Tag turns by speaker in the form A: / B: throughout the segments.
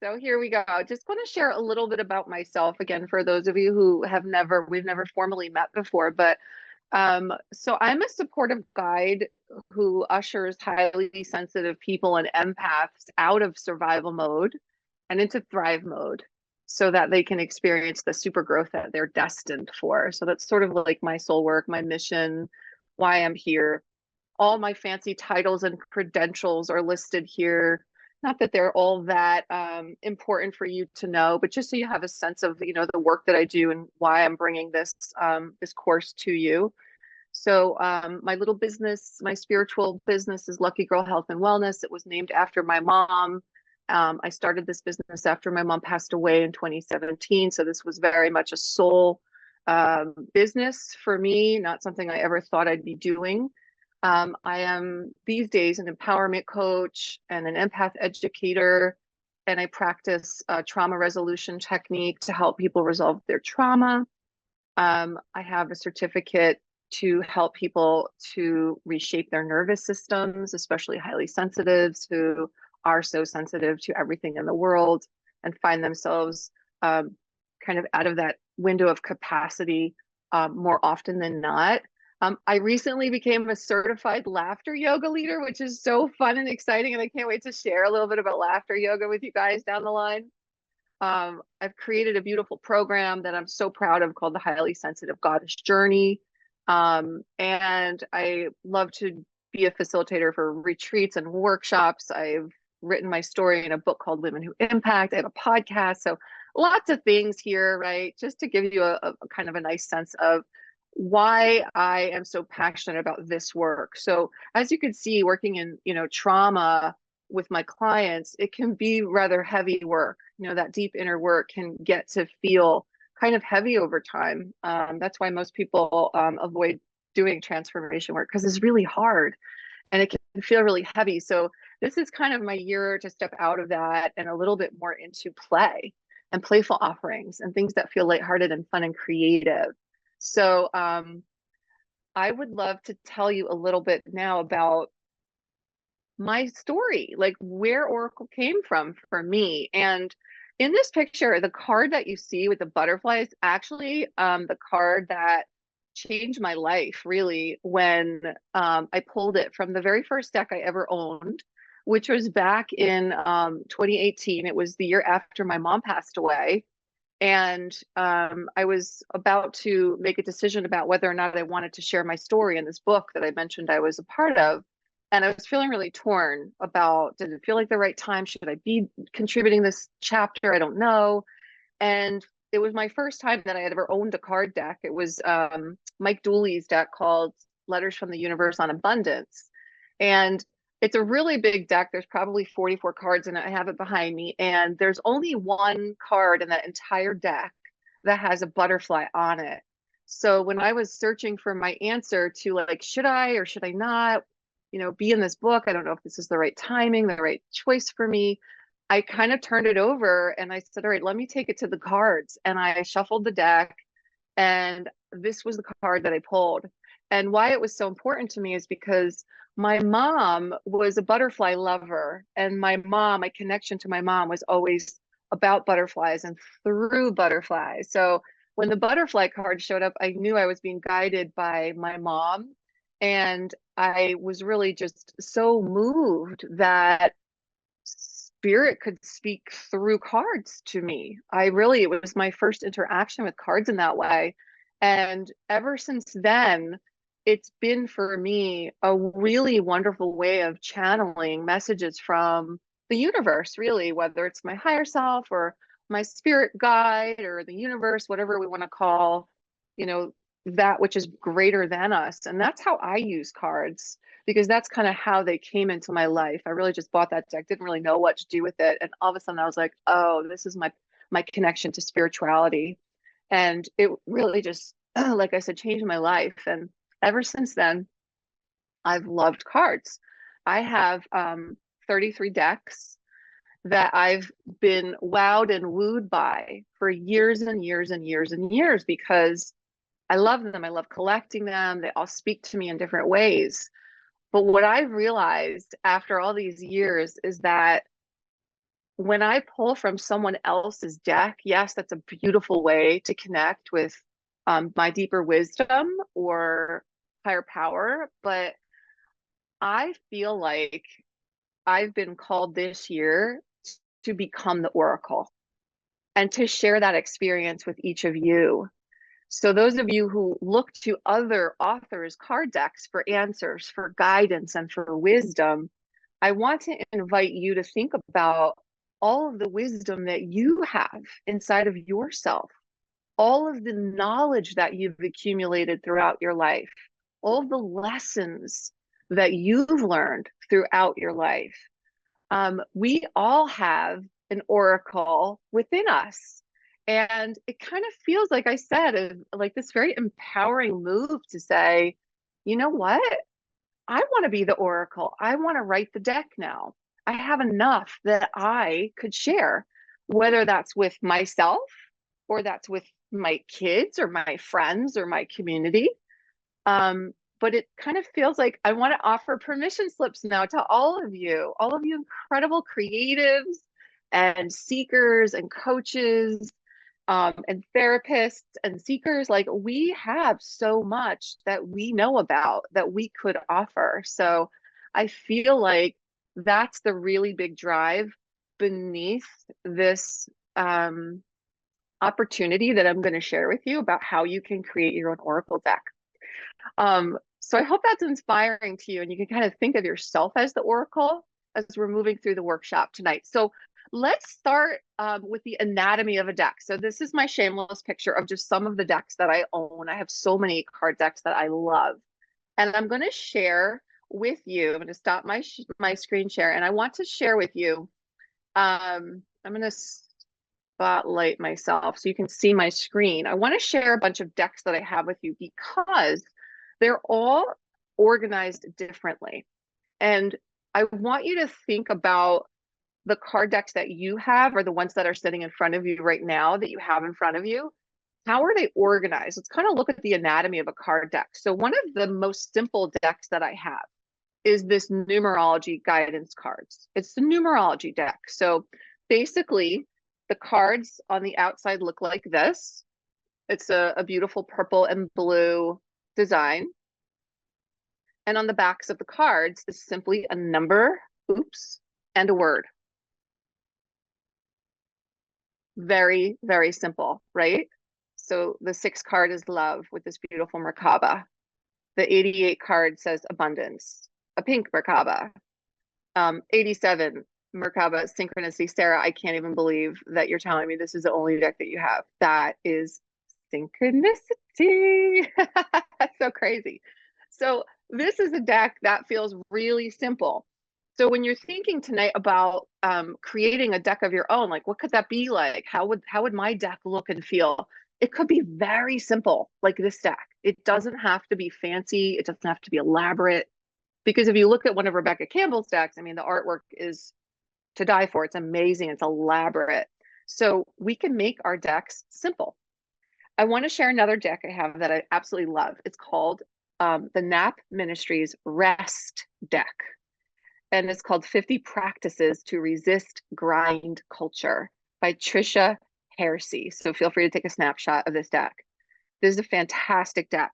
A: So here we go. Just want to share a little bit about myself again for those of you who we've never formally met before. But so I'm a supportive guide who ushers highly sensitive people and empaths out of survival mode and into thrive mode so that they can experience the super growth that they're destined for. So that's sort of like my soul work, my mission, why I'm here. All my fancy titles and credentials are listed here. Not that they're all that important for you to know, but just so you have a sense of, the work that I do and why I'm bringing this course to you. So my little business, my spiritual business is Lucky Girl Health and Wellness. It was named after my mom. I started this business after my mom passed away in 2017. So this was very much a soul business for me, not something I ever thought I'd be doing. I am these days an empowerment coach and an empath educator, and I practice trauma resolution technique to help people resolve their trauma. I have a certificate to help people to reshape their nervous systems, especially highly sensitives who are so sensitive to everything in the world and find themselves kind of out of that window of capacity more often than not. I recently became a certified laughter yoga leader, which is so fun and exciting. And I can't wait to share a little bit about laughter yoga with you guys down the line. I've created a beautiful program that I'm so proud of called the Highly Sensitive Goddess Journey. And I love to be a facilitator for retreats and workshops. I've written my story in a book called Women Who Impact. I have a podcast. So lots of things here, right? Just to give you a kind of a nice sense of why I am so passionate about this work. So as you can see, working in, trauma with my clients, it can be rather heavy work. That deep inner work can get to feel kind of heavy over time. That's why most people avoid doing transformation work because it's really hard and it can feel really heavy. So this is kind of my year to step out of that and a little bit more into play and playful offerings and things that feel lighthearted and fun and creative. So I would love to tell you a little bit now about my story, like where Oracle came from for me. And in this picture, the card that you see with the butterflies, actually the card that changed my life really when I pulled it from the very first deck I ever owned, which was back in 2018. It was the year after my mom passed away. And I was about to make a decision about whether or not I wanted to share my story in this book that I mentioned I was a part of. And I was feeling really torn about, did it feel like the right time? Should I be contributing this chapter? I don't know. And it was my first time that I had ever owned a card deck. It was Mike Dooley's deck called Letters from the Universe on Abundance. And it's a really big deck. There's probably 44 cards in it. I have it behind me. And there's only one card in that entire deck that has a butterfly on it. So when I was searching for my answer to like, should I or should I not, be in this book, I don't know if this is the right timing, the right choice for me. I kind of turned it over and I said, all right, let me take it to the cards. And I shuffled the deck and this was the card that I pulled. And why it was so important to me is because my mom was a butterfly lover. And my connection to my mom was always about butterflies and through butterflies. So when the butterfly card showed up, I knew I was being guided by my mom. And I was really just so moved that spirit could speak through cards to me. It was my first interaction with cards in that way. And ever since then, it's been for me a really wonderful way of channeling messages from the universe, really, whether it's my higher self or my spirit guide or the universe, whatever we want to call, that which is greater than us. And that's how I use cards because that's kind of how they came into my life. I really just bought that deck, didn't really know what to do with it. And all of a sudden I was like, oh, this is my connection to spirituality. And it really just, like I said, changed my life. And ever since then, I've loved cards. I have 33 decks that I've been wowed and wooed by for years and years and years and years because I love them. I love collecting them. They all speak to me in different ways. But what I've realized after all these years is that when I pull from someone else's deck, yes, that's a beautiful way to connect with my deeper wisdom or higher power. But I feel like I've been called this year to become the oracle and to share that experience with each of you. So those of you who look to other authors' card decks for answers, for guidance, and for wisdom, I want to invite you to think about all of the wisdom that you have inside of yourself, all of the knowledge that you've accumulated throughout your life, all of the lessons that you've learned throughout your life. We all have an oracle within us. And it kind of feels, like I said, like this very empowering move to say, you know what? I want to be the oracle. I want to write the deck now. I have enough that I could share, whether that's with myself or that's with my kids or my friends or my community. But it kind of feels like I want to offer permission slips now to all of you incredible creatives and seekers and coaches, and therapists and seekers. Like, we have so much that we know about that we could offer. So I feel like that's the really big drive beneath this opportunity that I'm going to share with you about how you can create your own oracle deck. So I hope that's inspiring to you, and you can kind of think of yourself as the oracle as we're moving through the workshop tonight. So let's start with the anatomy of a deck. So this is my shameless picture of just some of the decks that I own. I have so many card decks that I love, and I'm going to share with you. I'm going to stop my screen share, and I want to share with you. I'm going to spotlight myself so you can see my screen. I want to share a bunch of decks that I have with you because they're all organized differently. And I want you to think about the card decks that you have, or the ones that are sitting in front of you right now that you have in front of you. How are they organized? Let's kind of look at the anatomy of a card deck. So one of the most simple decks that I have is this numerology guidance cards. It's the numerology deck. So basically, the cards on the outside look like this. It's a beautiful purple and blue design. And on the backs of the cards is simply a number, oops, and a word. Very, very simple, right? So the 6 card is love with this beautiful Merkaba. The 88 card says abundance, a pink Merkaba. 87 Merkaba synchronicity. Sarah, I can't even believe that you're telling me this is the only deck that you have. That is synchronicity. That's so crazy. So this is a deck that feels really simple. So when you're thinking tonight about creating a deck of your own, like, what could that be like? How would my deck look and feel? It could be very simple, like this deck. It doesn't have to be fancy. It doesn't have to be elaborate. Because if you look at one of Rebecca Campbell's decks, I mean, the artwork is to die for. It's amazing. It's elaborate. So we can make our decks simple. I want to share another deck I have that I absolutely love. It's called the Knapp Ministries Rest Deck. And it's called 50 Practices to Resist Grind Culture by Trisha Hersey. So feel free to take a snapshot of this deck. This is a fantastic deck.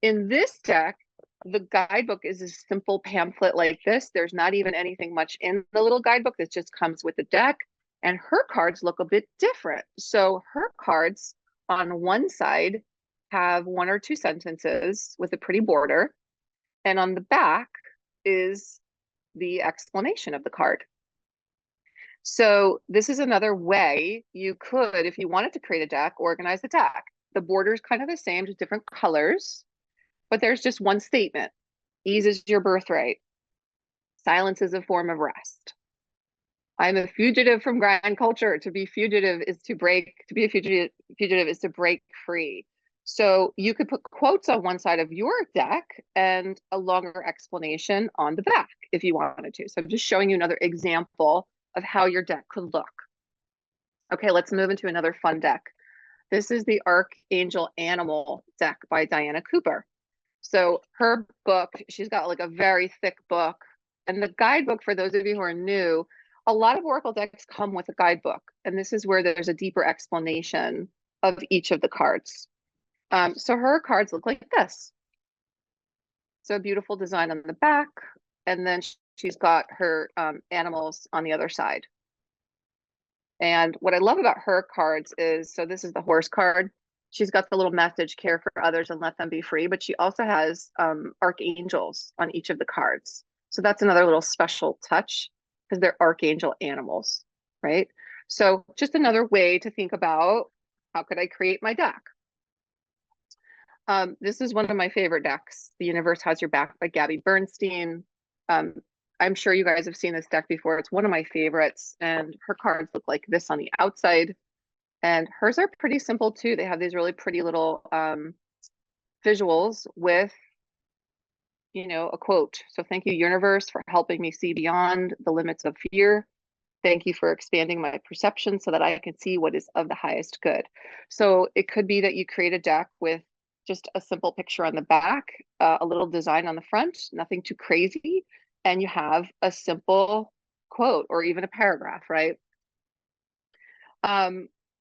A: In this deck, the guidebook is a simple pamphlet like this. There's not even anything much in the little guidebook. That just comes with the deck. And her cards look a bit different. So her cards on one side have 1 or 2 sentences with a pretty border. And on the back is the explanation of the card. So this is another way you could, if you wanted to create a deck, organize the deck. The border is kind of the same, just different colors, but there's just one statement. Ease is your birthright. Silence is a form of rest. I'm a fugitive from grind culture. To be fugitive is to break, to be a fugitive is to break free. So you could put quotes on one side of your deck and a longer explanation on the back if you wanted to. So I'm just showing you another example of how your deck could look. Okay, let's move into another fun deck. This is the Archangel Animal deck by Diana Cooper. So her book, she's got like a very thick book. And the guidebook, for those of you who are new, a lot of Oracle decks come with a guidebook, and this is where there's a deeper explanation of each of the cards. So her cards look like this. So beautiful design on the back, and then she's got her animals on the other side. And what I love about her cards is, so this is the horse card. She's got the little message, care for others and let them be free, but she also has archangels on each of the cards. So that's another little special touch because they're archangel animals, right? So just another way to think about how could I create my deck? This is one of my favorite decks, The Universe Has Your Back by Gabby Bernstein. I'm sure you guys have seen this deck before. It's one of my favorites, and her cards look like this on the outside. And hers are pretty simple too. They have these really pretty little visuals with, you know, a quote. So thank you, universe, for helping me see beyond the limits of fear. Thank you for expanding my perception so that I can see what is of the highest good. So it could be that you create a deck with just a simple picture on the back, a little design on the front, nothing too crazy, and you have a simple quote or even a paragraph, right?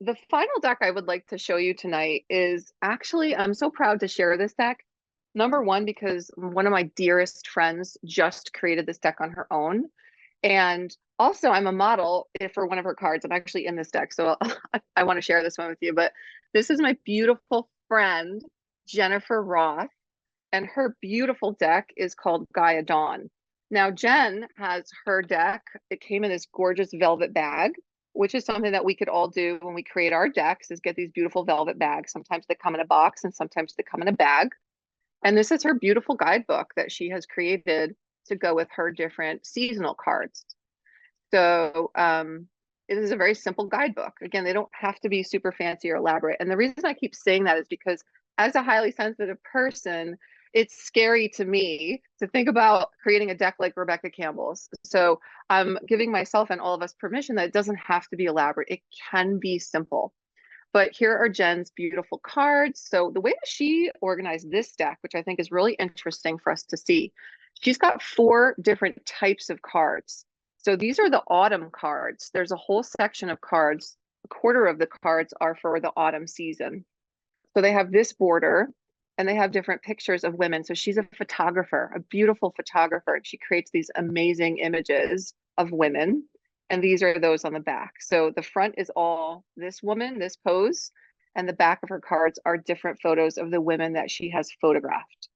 A: The final deck I would like to show you tonight is actually, I'm so proud to share this deck. Number one, because one of my dearest friends just created this deck on her own. And also I'm a model for one of her cards. I'm actually in this deck, so I want to share this one with you. But this is my beautiful friend, Jennifer Roth, and her beautiful deck is called Gaia Dawn. Now, Jen has her deck. It came in this gorgeous velvet bag, which is something that we could all do when we create our decks, is get these beautiful velvet bags. Sometimes they come in a box and sometimes they come in a bag. And this is her beautiful guidebook that she has created to go with her different seasonal cards. So it is a very simple guidebook. Again, they don't have to be super fancy or elaborate. And the reason I keep saying that is because as a highly sensitive person, it's scary to me to think about creating a deck like Rebecca Campbell's. So I'm giving myself and all of us permission that it doesn't have to be elaborate. It can be simple. But here are Jen's beautiful cards. So the way that she organized this deck, which I think is really interesting for us to see, she's got 4 different types of cards. So these are the autumn cards. There's a whole section of cards. A quarter of the cards are for the autumn season. So they have this border and they have different pictures of women. So she's a photographer, a beautiful photographer. And she creates these amazing images of women. And these are those on the back. So the front is all this woman, this pose, and the back of her cards are different photos of the women that she has photographed.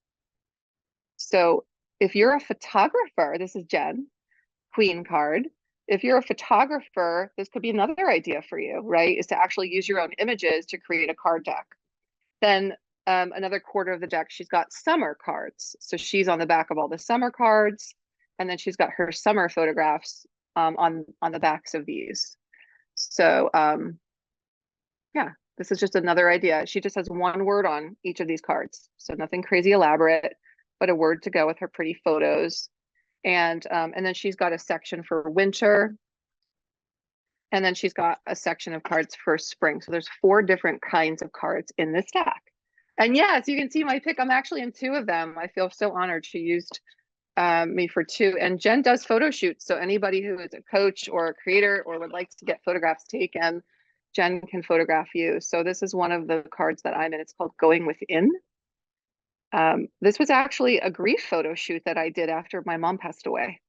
A: So if you're a photographer, this is Jen, Queen card. If you're a photographer, this could be another idea for you, right? Is to actually use your own images to create a card deck. Then another quarter of the deck, she's got summer cards. So she's on the back of all the summer cards. And then she's got her summer photographs on the backs of these. So yeah, this is just another idea. She just has one word on each of these cards. So nothing crazy elaborate, but a word to go with her pretty photos. And then she's got a section for winter. And then she's got a section of cards for spring. So there's 4 different kinds of cards in this deck. And yes, you can see my pick. I'm actually in 2 of them. I feel so honored she used me for 2. And Jen does photo shoots. So anybody who is a coach or a creator or would like to get photographs taken, Jen can photograph you. So this is one of the cards that I'm in. It's called Going Within. This was actually a grief photo shoot that I did after my mom passed away.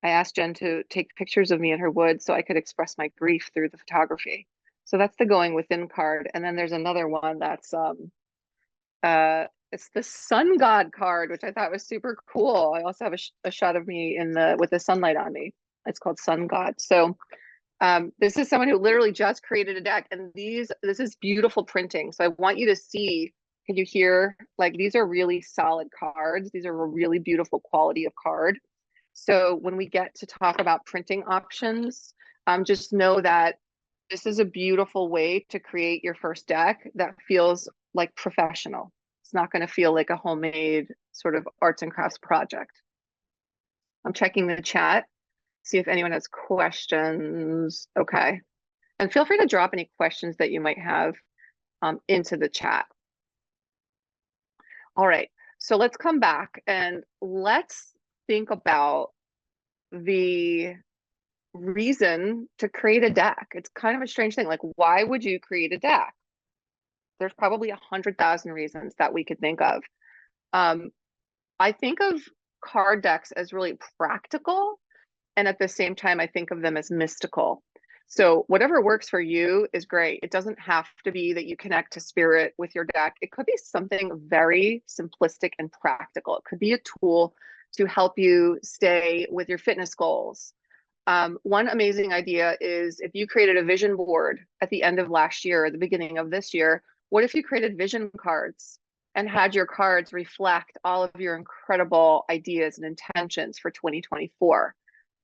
A: I asked Jen to take pictures of me in her woods so I could express my grief through the photography. So that's the Going Within card. And then there's another one that's it's the Sun God card, which I thought was super cool. I also have a shot of me with the sunlight on me. It's called Sun God. So this is someone who literally just created a deck, and this is beautiful printing. So I want you to see, can you hear, like, these are really solid cards. These are a really beautiful quality of card. So when we get to talk about printing options, just know that this is a beautiful way to create your first deck that feels like professional. It's not going to feel like a homemade sort of arts and crafts project. I'm checking the chat, see if anyone has questions. Okay. And feel free to drop any questions that you might have into the chat. All right. So let's come back and let's think about the reason to create a deck. It's kind of a strange thing. Like, why would you create a deck? There's probably 100,000 reasons that we could think of. I think of card decks as really practical, and at the same time, I think of them as mystical. So whatever works for you is great. It doesn't have to be that you connect to spirit with your deck. It could be something very simplistic and practical. It could be a tool to help you stay with your fitness goals. One amazing idea is if you created a vision board at the end of last year or the beginning of this year, what if you created vision cards and had your cards reflect all of your incredible ideas and intentions for 2024?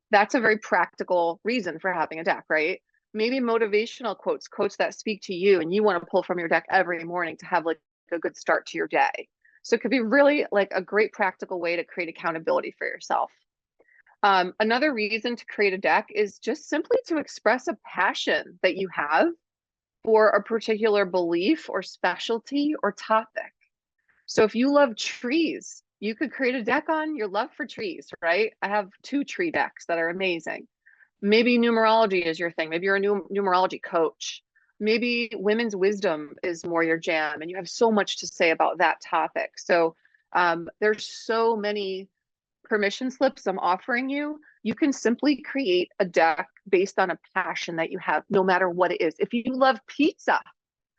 A: That's a very practical reason for having a deck, right? Maybe motivational quotes, quotes that speak to you and you want to pull from your deck every morning to have like a good start to your day. So it could be really like a great practical way to create accountability for yourself. Another reason to create a deck is just simply to express a passion that you have for a particular belief or specialty or topic. So if you love trees, you could create a deck on your love for trees, right? I have 2 tree decks that are amazing. Maybe numerology is your thing. Maybe you're a numerology coach. Maybe women's wisdom is more your jam, and you have so much to say about that topic. So there's so many permission slips I'm offering you. You can simply create a deck based on a passion that you have, no matter what it is. If you love pizza,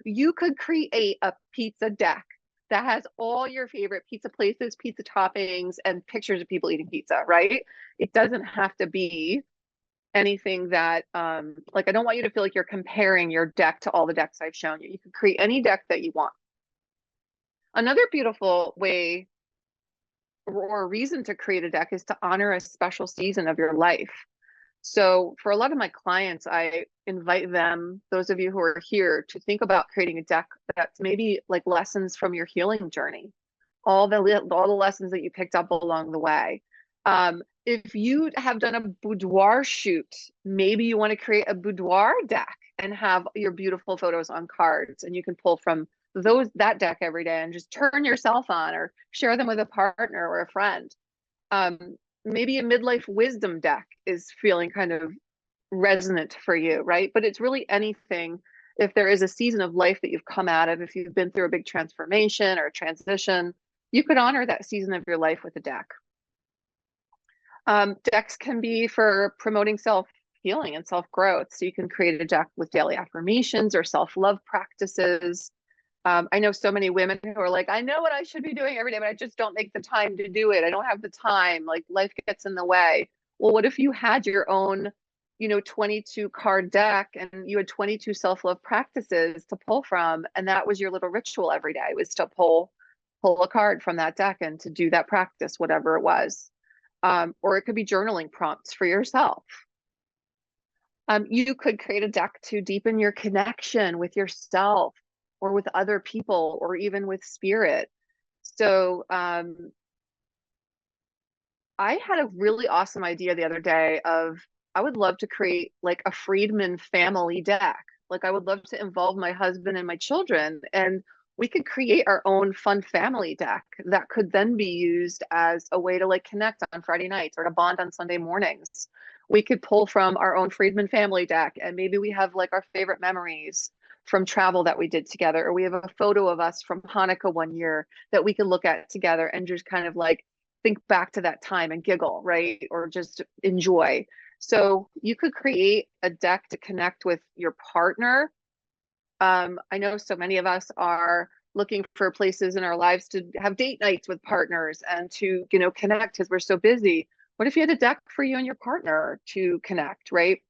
A: you could create a pizza deck that has all your favorite pizza places, pizza toppings, and pictures of people eating pizza, right? It doesn't have to be anything that, like, I don't want you to feel like you're comparing your deck to all the decks I've shown you. You can create any deck that you want. Another beautiful way or reason to create a deck is to honor a special season of your life. So for a lot of my clients, I invite them, those of you who are here, to think about creating a deck that's maybe like lessons from your healing journey, all the lessons that you picked up along the way. If you have done a boudoir shoot, maybe you want to create a boudoir deck and have your beautiful photos on cards, and you can pull from that deck every day and just turn yourself on or share them with a partner or a friend. Maybe a midlife wisdom deck is feeling kind of resonant for you, right? But it's really anything. If there is a season of life that you've come out of, if you've been through a big transformation or a transition, you could honor that season of your life with a deck. Decks can be for promoting self-healing and self-growth. So you can create a deck with daily affirmations or self-love practices. I know so many women who are like, I know what I should be doing every day, but I just don't make the time to do it. I don't have the time. Like, life gets in the way. Well, what if you had your own, 22 card deck and you had 22 self-love practices to pull from, and that was your little ritual every day, was to pull a card from that deck and to do that practice, whatever it was. Or it could be journaling prompts for yourself. You could create a deck to deepen your connection with yourself or with other people or even with spirit. So I had a really awesome idea the other day of, I would love to create like a Friedman family deck. Like, I would love to involve my husband and my children, and we could create our own fun family deck that could then be used as a way to like connect on Friday nights or to bond on Sunday mornings. We could pull from our own Friedman family deck, and maybe we have like our favorite memories from travel that we did together, or we have a photo of us from Hanukkah one year that we could look at together and just kind of like think back to that time and giggle, right? Or just enjoy. So you could create a deck to connect with your partner. I know so many of us are looking for places in our lives to have date nights with partners and to, connect because we're so busy. What if you had a deck for you and your partner to connect, right?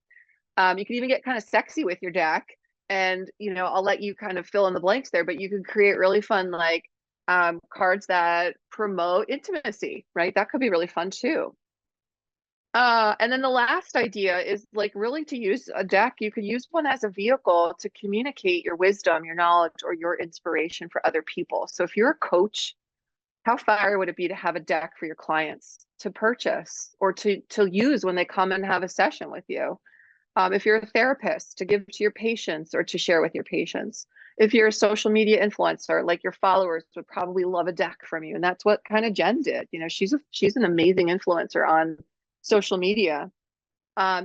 A: You can even get kind of sexy with your deck, and, I'll let you kind of fill in the blanks there, but you can create really fun, like, cards that promote intimacy, right? That could be really fun too. And then the last idea is like really to use a deck. You could use one as a vehicle to communicate your wisdom, your knowledge, or your inspiration for other people. So if you're a coach, how fire would it be to have a deck for your clients to purchase or to use when they come and have a session with you? If you're a therapist, to give to your patients or to share with your patients. If you're a social media influencer, like, your followers would probably love a deck from you. And that's what kind of Jen did. She's an amazing influencer on social media.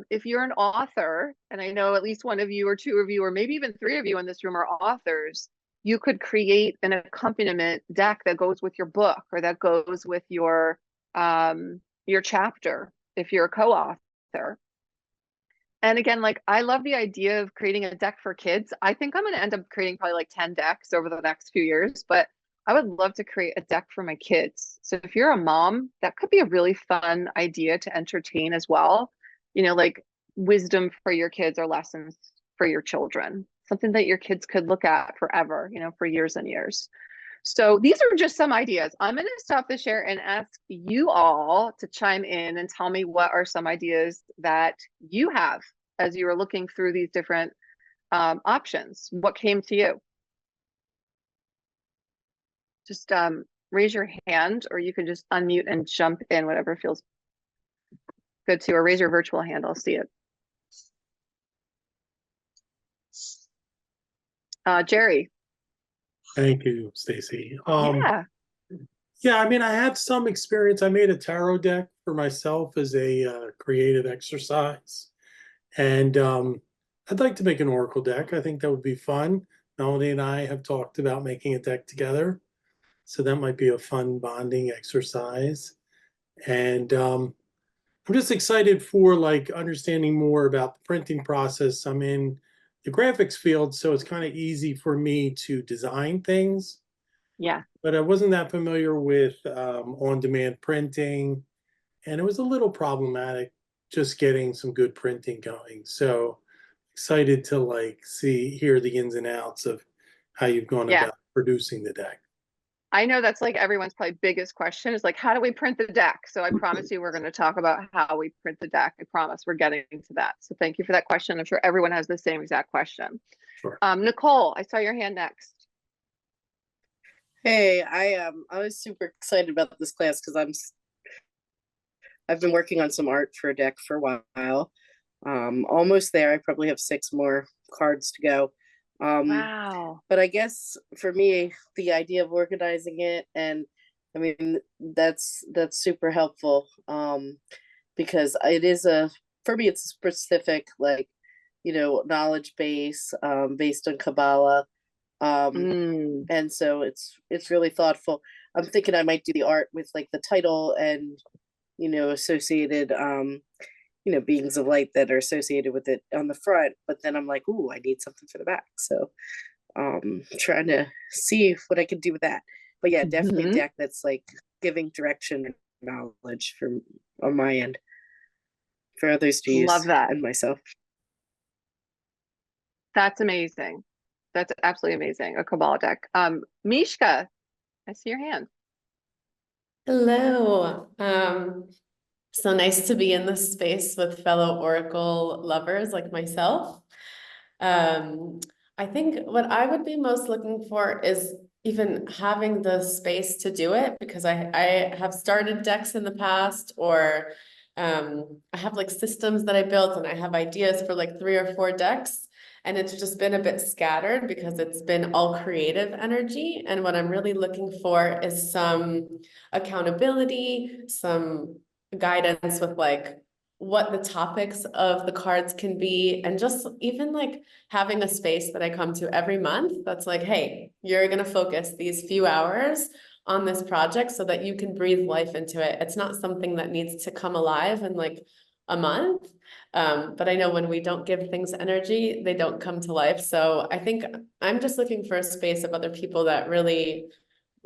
A: If you're an author, and I know at least one of you or two of you, or maybe even three of you in this room are authors, you could create an accompaniment deck that goes with your book or that goes with your chapter if you're a co-author. And again, like I love the idea of creating a deck for kids. I think I'm going to end up creating probably like 10 decks over the next few years, but I would love to create a deck for my kids. So if you're a mom, that could be a really fun idea to entertain as well. You know, like wisdom for your kids or lessons for your children, something that your kids could look at forever, you know, for years and years. So these are just some ideas. I'm going to stop the share and ask you all to chime in and tell me what are some ideas that you have as you were looking through these different options. What came to you? Just raise your hand, or you can just unmute and jump in, whatever feels good to, or raise your virtual hand. I'll see it. Jerry.
B: Thank you, Stacy.
A: Yeah.
B: Yeah, I mean, I had some experience. I made a tarot deck for myself as a creative exercise. And I'd like to make an oracle deck. I think that would be fun. Melanie and I have talked about making a deck together. So that might be a fun bonding exercise. And I'm just excited for like understanding more about the printing process. I'm in the graphics field, so it's kind of easy for me to design things.
A: Yeah.
B: But I wasn't that familiar with on-demand printing, and it was a little problematic just getting some good printing going. So excited to like hear the ins and outs of how you've gone
A: Yeah.
B: about producing the deck.
A: I know that's like everyone's probably biggest question is like, how do we print the deck? So I promise you, we're going to talk about how we print the deck. I promise we're getting to that. So thank you for that question. I'm sure everyone has the same exact question.
B: Sure.
A: Nicole, I saw your hand next.
C: Hey, I was super excited about this class because I've been working on some art for a deck for a while. Almost there. I probably have 6 more cards to go.
A: Wow.
C: But I guess for me, the idea of organizing it, and I mean that's super helpful. Because it is for me it's a specific, like, you know, knowledge base based on Kabbalah. And so it's really thoughtful. I'm thinking I might do the art with like the title and, you know, associated you know, beings of light that are associated with it on the front, but then I'm like, ooh, I need something for the back. So trying to see what I can do with that. But yeah, definitely a deck that's like giving direction and knowledge from on my end for others to use.
A: Love that.
C: And myself.
A: That's amazing. That's absolutely amazing. A Kabbalah deck. Mishka, I see your hand.
D: Hello. So nice to be in this space with fellow Oracle lovers like myself. I think what I would be most looking for is even having the space to do it, because I have started decks in the past, or I have like systems that I built and I have ideas for like 3 or 4 decks. And it's just been a bit scattered because it's been all creative energy. And what I'm really looking for is some accountability, some guidance with like what the topics of the cards can be, and just even like having a space that I come to every month that's like, hey, you're going to focus these few hours on this project so that you can breathe life into it. It's not something that needs to come alive in like a month. But I know when we don't give things energy, they don't come to life. So I think I'm just looking for a space of other people that really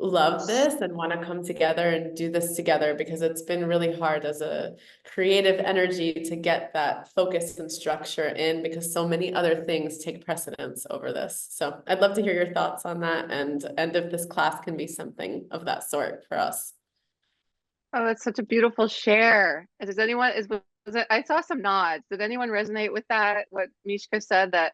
D: love this and want to come together and do this together, because it's been really hard as a creative energy to get that focus and structure in, because so many other things take precedence over this. So I'd love to hear your thoughts on that, and if this class can be something of that sort for us.
A: Oh, that's such a beautiful share. Does anyone I saw some nods. Did anyone resonate with that? What Mishka said, that,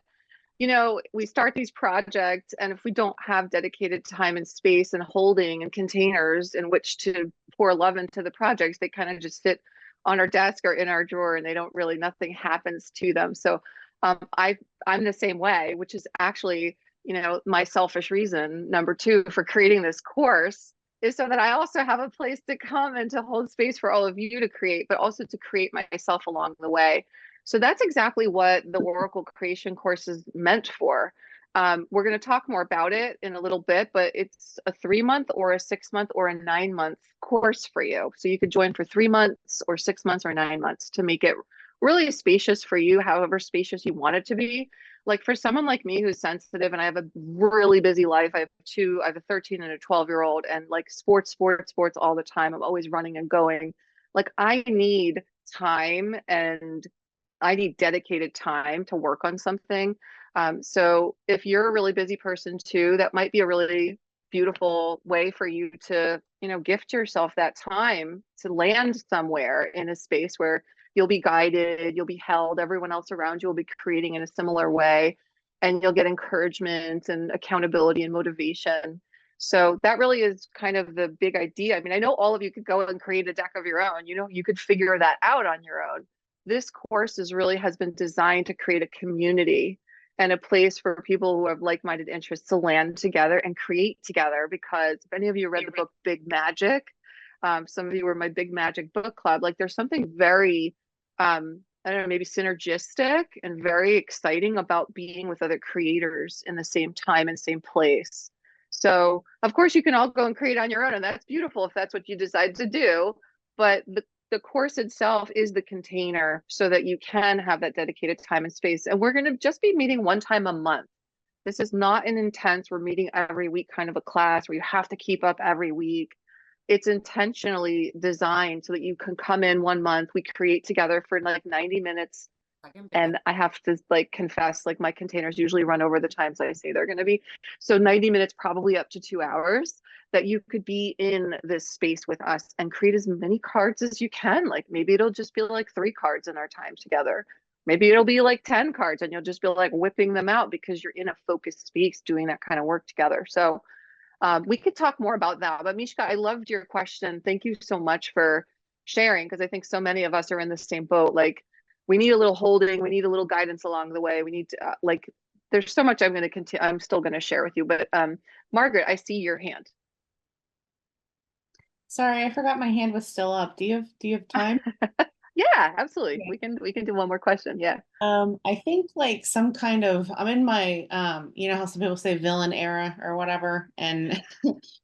A: you know, we start these projects, and if we don't have dedicated time and space and holding and containers in which to pour love into the projects, they kind of just sit on our desk or in our drawer, and they don't really, nothing happens to them. So I'm the same way, which is actually, you know, my selfish reason number 2 for creating this course, is so that I also have a place to come and to hold space for all of you to create, but also to create myself along the way. So that's exactly what the Oracle creation course is meant for. We're going to talk more about it in a little bit, but it's a 3-month or a 6-month or a 9-month course for you. So you could join for 3 months or 6 months or 9 months to make it really spacious for you, however spacious you want it to be. Like for someone like me who's sensitive and I have a really busy life, I have a 13 and a 12-year-old, and like sports all the time. I'm always running and going. Like I need time, and I need dedicated time to work on something. So if you're a really busy person too, that might be a really beautiful way for you to, gift yourself that time to land somewhere in a space where you'll be guided, you'll be held, everyone else around you will be creating in a similar way, and you'll get encouragement and accountability and motivation. So that really is kind of the big idea. I mean, I know all of you could go and create a deck of your own, you could figure that out on your own. This course has been designed to create a community and a place for people who have like-minded interests to land together and create together. Because if any of you read the book Big Magic, some of you were my Big Magic book club, like there's something very, I don't know, maybe synergistic and very exciting about being with other creators in the same time and same place. So of course you can all go and create on your own, and that's beautiful if that's what you decide to do. But the course itself is the container so that you can have that dedicated time and space. And we're going to just be meeting one time a month. This is not an intense, we're meeting every week kind of a class where you have to keep up every week. It's intentionally designed so that you can come in 1 month, we create together for like 90 minutes. And I have to like confess, like my containers usually run over the times I say they're going to be. So 90 minutes, probably up to 2 hours, that you could be in this space with us and create as many cards as you can. Like maybe it'll just be like 3 cards in our time together. Maybe it'll be like 10 cards and you'll just be like whipping them out because you're in a focused space doing that kind of work together. So we could talk more about that. But Mishka, I loved your question. Thank you so much for sharing, because I think so many of us are in the same boat. Like we need a little holding, we need a little guidance along the way. We need to there's so much I'm still going to share with you. But Margaret, I see your hand.
E: Sorry, I forgot my hand was still up. Do you have time?
A: Yeah, absolutely.
E: Okay.
A: We can do one more question. Yeah.
E: I think like some kind of, I'm in my you know how some people say villain era or whatever, and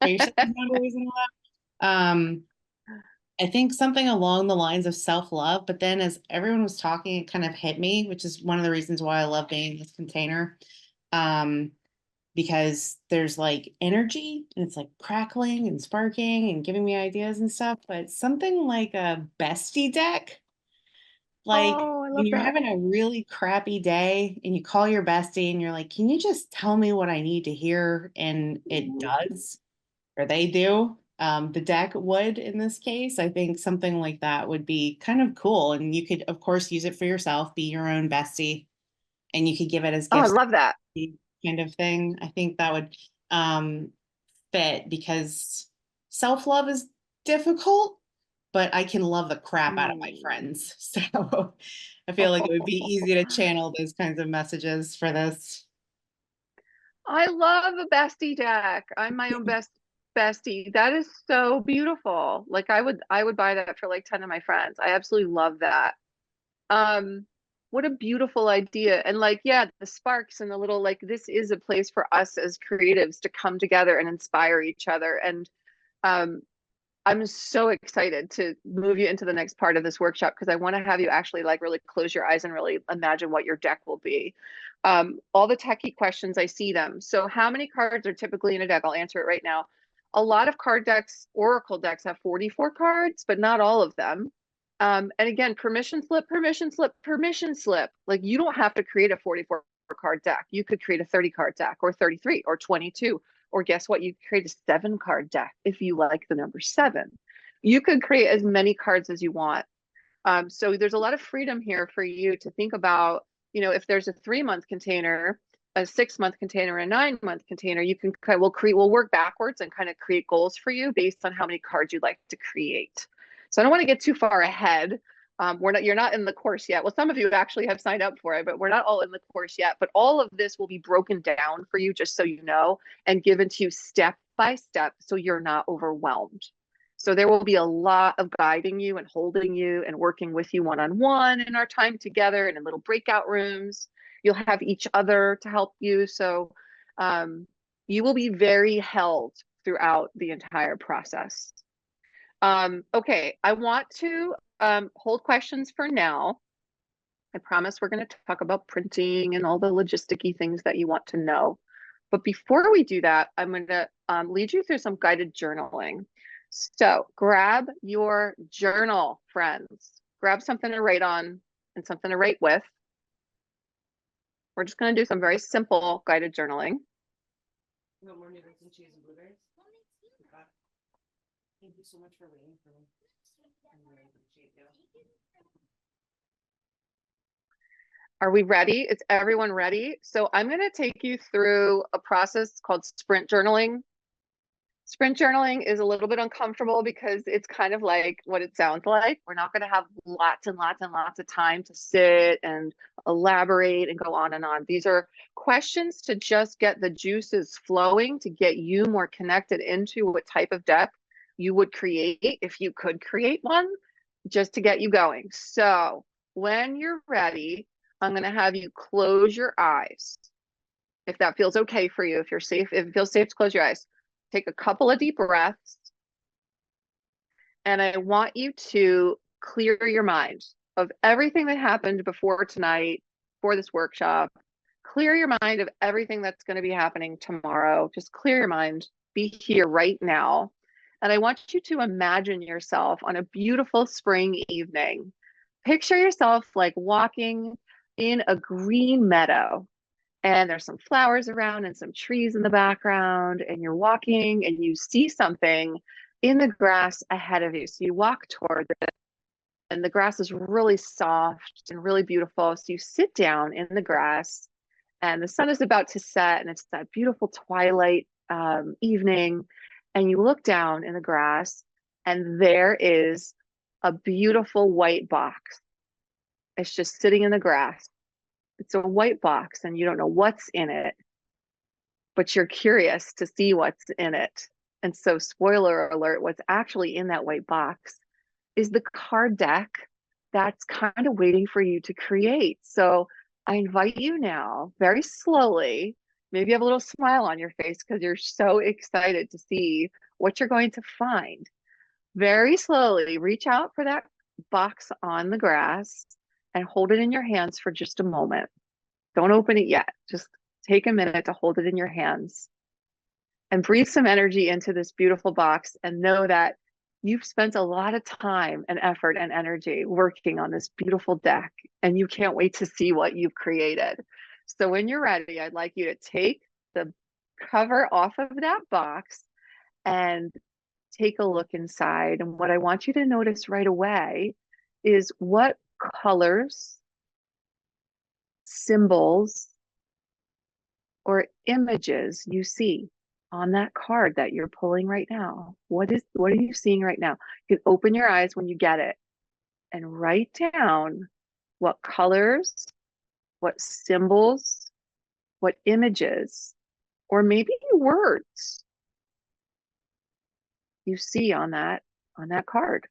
E: boundaries and all that. I think something along the lines of self-love, but then as everyone was talking, it kind of hit me, which is one of the reasons why I love being in this container. Because there's like energy and it's like crackling and sparking and giving me ideas and stuff, but something like a bestie deck. Like
A: Oh, I love
E: when you're
A: that.
E: having a really crappy day and you call your bestie and you're like, can you just tell me what I need to hear? And it does, or they do. The deck would in this case. I think something like that would be kind of cool. And you could, of course, use it for yourself, be your own bestie, and you could give it as
A: Oh, I
E: gifts.
A: love that.
E: Kind of thing. I think that would fit, because self-love is difficult, but I can love the crap out of my friends. So I feel like it would be easy to channel those kinds of messages for this.
A: I love a bestie deck. I'm my own bestie. That is so beautiful. Like I would buy that for like 10 of my friends. I absolutely love that. What a beautiful idea. And like, yeah, the sparks and the little, like, this is a place for us as creatives to come together and inspire each other. And I'm so excited to move you into the next part of this workshop, because I want to have you actually like really close your eyes and really imagine what your deck will be. All the techie questions, I see them. So how many cards are typically in a deck? I'll answer it right now. A lot of card decks, Oracle decks, have 44 cards, but not all of them. And again, permission slip, permission slip, permission slip. Like you don't have to create a 44 card deck. You could create a 30 card deck, or 33 or 22. Or guess what? You create a 7-card deck if you like the number 7. You could create as many cards as you want. So there's a lot of freedom here for you to think about, if there's a 3-month container, a 6-month container, a 9-month container, you can we'll work backwards and kind of create goals for you based on how many cards you'd like to create. So I don't want to get too far ahead. You're not in the course yet. Well, some of you actually have signed up for it, but we're not all in the course yet. But all of this will be broken down for you, just so you know, and given to you step by step, so you're not overwhelmed. So there will be a lot of guiding you and holding you and working with you one-on-one in our time together and in little breakout rooms. You'll have each other to help you. So you will be very held throughout the entire process. Okay, I want to hold questions for now. I promise we're going to talk about printing and all the logisticy things that you want to know. But before we do that, I'm going to lead you through some guided journaling. So grab your journal, friends. Grab something to write on and something to write with. We're just going to do some very simple guided journaling.
E: You want more noodles and cheese and blueberries? Okay. Thank you so much for waiting for me. I really appreciate you.
A: Are we ready? Is everyone ready? So I'm going to take you through a process called sprint journaling. Sprint journaling is a little bit uncomfortable because it's kind of like what it sounds like. We're not going to have lots and lots and lots of time to sit and elaborate and go on and on. These are questions to just get the juices flowing, to get you more connected into what type of deck you would create if you could create one, just to get you going. So when you're ready, I'm going to have you close your eyes. If that feels okay for you, if you're safe, if it feels safe to close your eyes. Take a couple of deep breaths. And I want you to clear your mind of everything that happened before tonight, for this workshop. Clear your mind of everything that's going to be happening tomorrow. Just clear your mind. Be here right now. And I want you to imagine yourself on a beautiful spring evening. Picture yourself like walking in a green meadow. And there's some flowers around and some trees in the background, and you're walking and you see something in the grass ahead of you. So you walk toward it, and the grass is really soft and really beautiful. So you sit down in the grass, and the sun is about to set, and it's that beautiful twilight evening. And you look down in the grass, and there is a beautiful white box. It's just sitting in the grass. It's a white box and you don't know what's in it, but you're curious to see what's in it. And so, spoiler alert, what's actually in that white box is the card deck that's kind of waiting for you to create. So I invite you now, very slowly, maybe you have a little smile on your face because you're so excited to see what you're going to find. Very slowly reach out for that box on the grass and hold it in your hands for just a moment. Don't open it yet. Just take a minute to hold it in your hands and breathe some energy into this beautiful box, and know that you've spent a lot of time and effort and energy working on this beautiful deck, and you can't wait to see what you've created. So when you're ready, I'd like you to take the cover off of that box and take a look inside. And what I want you to notice right away is what colors, symbols, or images you see on that card that you're pulling right now. What are you seeing right now? You can open your eyes when you get it and write down what colors, what symbols, what images, or maybe words you see on that card.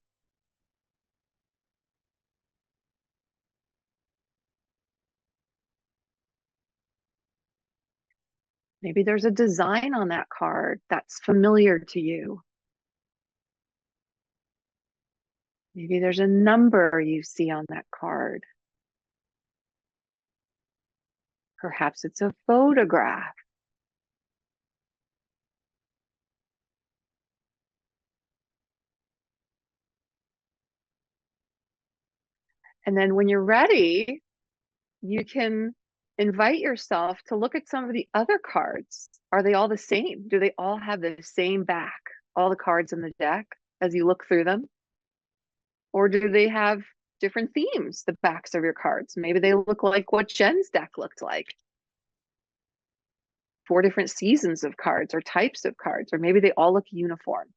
A: Maybe there's a design on that card that's familiar to you. Maybe there's a number you see on that card. Perhaps it's a photograph. And then when you're ready, you can invite yourself to look at some of the other cards. Are they all the same? Do they all have the same back? All the cards in the deck as you look through them? Or do they have different themes, the backs of your cards? Maybe they look like what Jen's deck looked like. 4 different seasons of cards or types of cards, or maybe they all look uniform.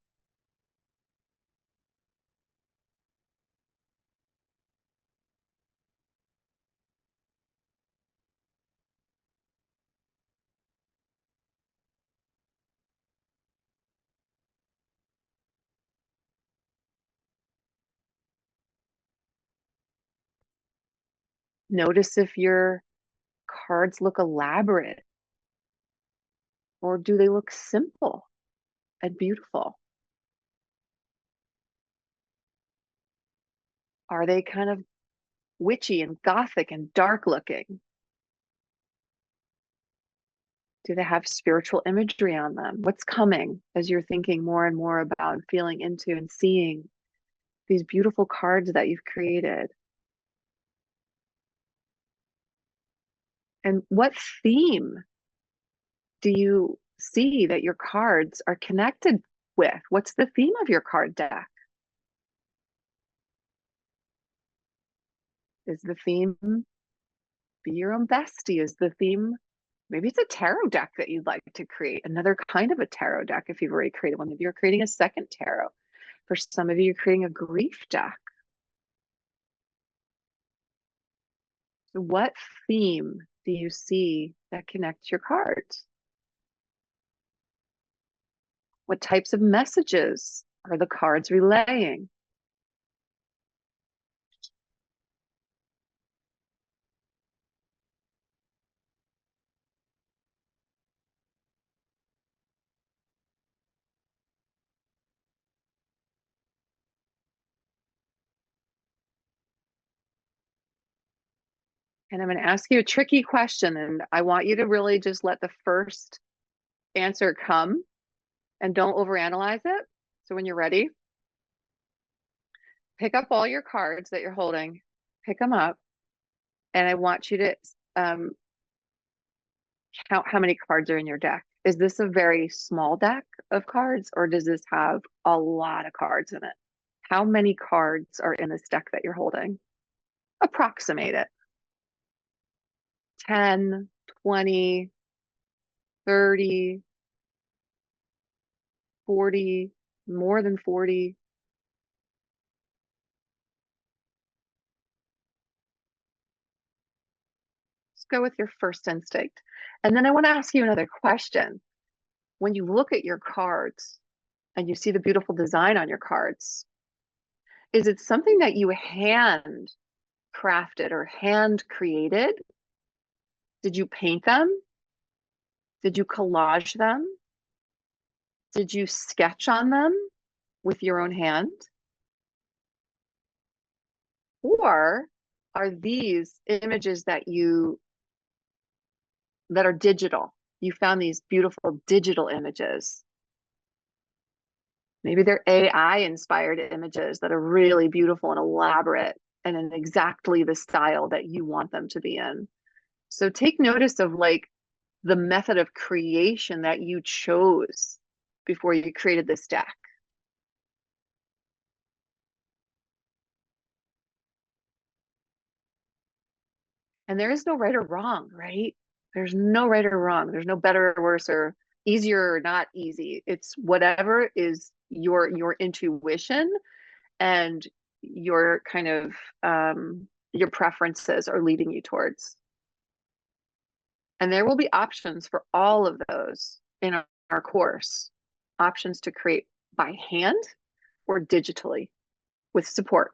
A: Notice if your cards look elaborate, or do they look simple and beautiful? Are they kind of witchy and gothic and dark looking? Do they have spiritual imagery on them? What's coming as you're thinking more and more about and feeling into and seeing these beautiful cards that you've created? And what theme do you see that your cards are connected with? What's the theme of your card deck? Is the theme be your own bestie? Is the theme, maybe it's a tarot deck that you'd like to create, another kind of a tarot deck if you've already created one. Maybe you're creating a second tarot. For some of you, you're creating a grief deck. So what theme do you see that connects your cards? What types of messages are the cards relaying? And I'm going to ask you a tricky question, and I want you to really just let the first answer come and don't overanalyze it. So when you're ready, pick up all your cards that you're holding, pick them up, and I want you to count how many cards are in your deck. Is this a very small deck of cards, or does this have a lot of cards in it? How many cards are in this deck that you're holding? Approximate it. 10, 20, 30, 40, more than 40. Just go with your first instinct. And then I want to ask you another question. When you look at your cards and you see the beautiful design on your cards, is it something that you hand crafted or hand created? Did you paint them? Did you collage them? Did you sketch on them with your own hand? Or are these images that are digital? You found these beautiful digital images. Maybe they're AI inspired images that are really beautiful and elaborate and in exactly the style that you want them to be in. So take notice of like the method of creation that you chose before you created this deck. And there is no right or wrong, right? There's no right or wrong. There's no better or worse or easier or not easy. It's whatever is your intuition and your kind of your preferences are leading you towards. And there will be options for all of those in our course. Options to create by hand or digitally with support.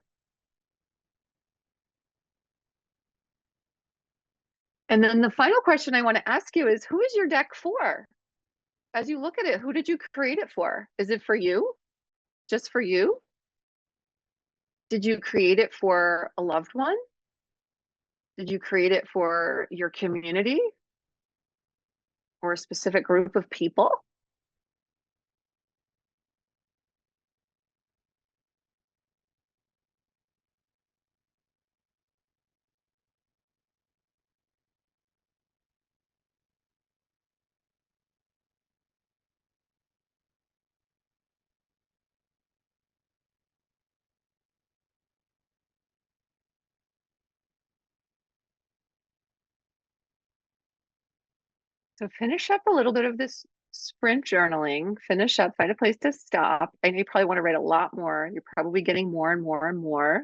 A: And then the final question I want to ask you is, who is your deck for? As you look at it, who did you create it for? Is it for you? Just for you? Did you create it for a loved one? Did you create it for your community or a specific group of people? So finish up a little bit of this sprint journaling, finish up, find a place to stop. I know you probably want to write a lot more. You're probably getting more and more and more.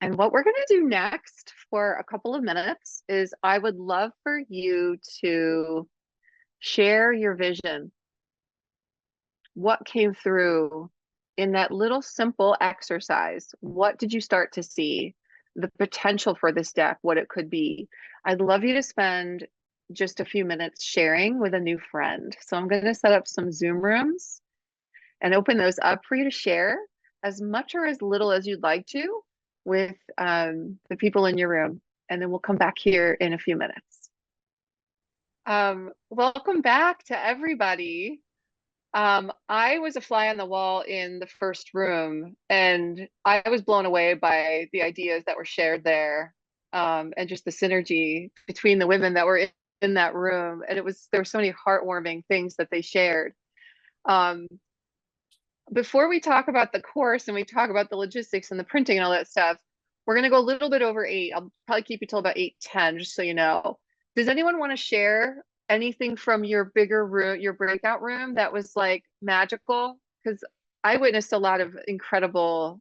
A: And what we're going to do next for a couple of minutes is I would love for you to Share your vision. What came through in that little simple exercise? What did you start to see? The potential for this deck, what it could be. I'd love you to spend just a few minutes sharing with a new friend. So I'm going to set up some Zoom rooms and open those up for you to share as much or as little as you'd like to with the people in your room. And then we'll come back here in a few minutes. Welcome back to everybody. I was a fly on the wall in the first room, and I was blown away by the ideas that were shared there, and just the synergy between the women that were in that room. And there were so many heartwarming things that they shared. Before we talk about the course and we talk about the logistics and the printing and all that stuff, we're going to go a little bit over 8. I'll probably keep you till about 8:10, just so you know. Does anyone want to share anything from your bigger room, your breakout room, that was like magical? Because I witnessed a lot of incredible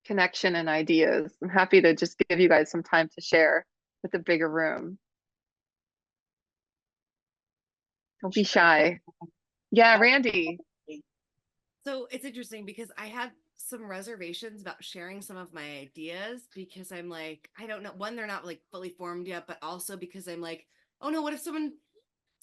A: connection and ideas. I'm happy to just give you guys some time to share with the bigger room. Don't be shy. Yeah, Randy.
F: So it's interesting because I had some reservations about sharing some of my ideas because I'm like, I don't know. One, they're not like fully formed yet, but also because I'm like, oh no, what if someone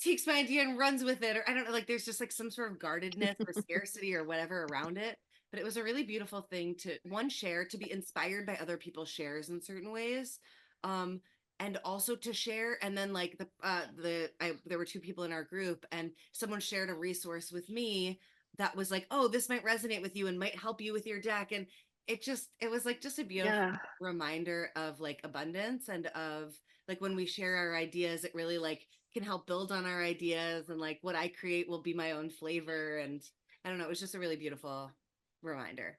F: takes my idea and runs with it? Or I don't know, like there's just like some sort of guardedness or scarcity or whatever around it. But it was a really beautiful thing to share, to be inspired by other people's shares in certain ways. And also to share, and then like there were 2 people in our group, and someone shared a resource with me that was like, oh, this might resonate with you and might help you with your deck. And it was like just a beautiful reminder of like abundance, and of like when we share our ideas, it really like can help build on our ideas, and like what I create will be my own flavor. And I don't know, it was just a really beautiful reminder.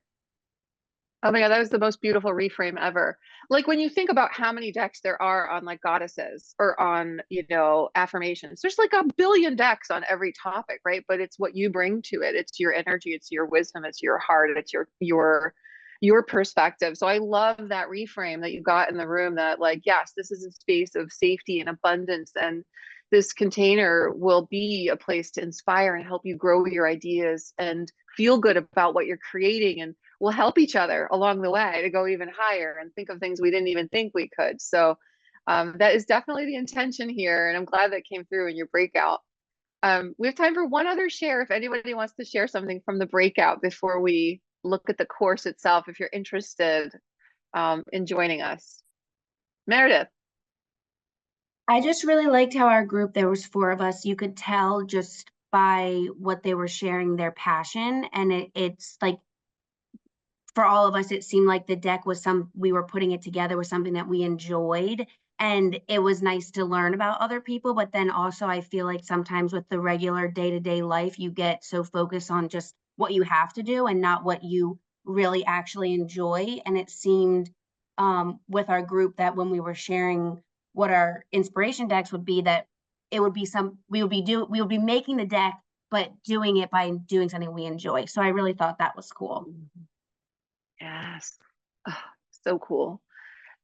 A: Oh my God, that was the most beautiful reframe ever. Like when you think about how many decks there are on like goddesses or on, affirmations, there's like a billion decks on every topic, right? But it's what you bring to it. It's your energy, it's your wisdom, it's your heart, it's your perspective. So I love that reframe that you got in the room, that like, yes, this is a space of safety and abundance, and this container will be a place to inspire and help you grow your ideas and feel good about what you're creating, and we'll help each other along the way to go even higher and think of things we didn't even think we could. So that is definitely the intention here, and I'm glad that came through in your breakout. We have time for one other share if anybody wants to share something from the breakout before we look at the course itself, if you're interested in joining us. Meredith.
G: I just really liked how our group, there was 4 of us, you could tell just by what they were sharing, their passion. And it's like, for all of us, it seemed like the deck was we were putting it together with something that we enjoyed. And it was nice to learn about other people. But then also I feel like sometimes with the regular day-to-day life, you get so focused on just what you have to do and not what you really actually enjoy. And it seemed with our group that when we were sharing what our inspiration decks would be, that it would be we would be making the deck, but doing it by doing something we enjoy. So I really thought that was cool.
A: Yes. Oh, so cool.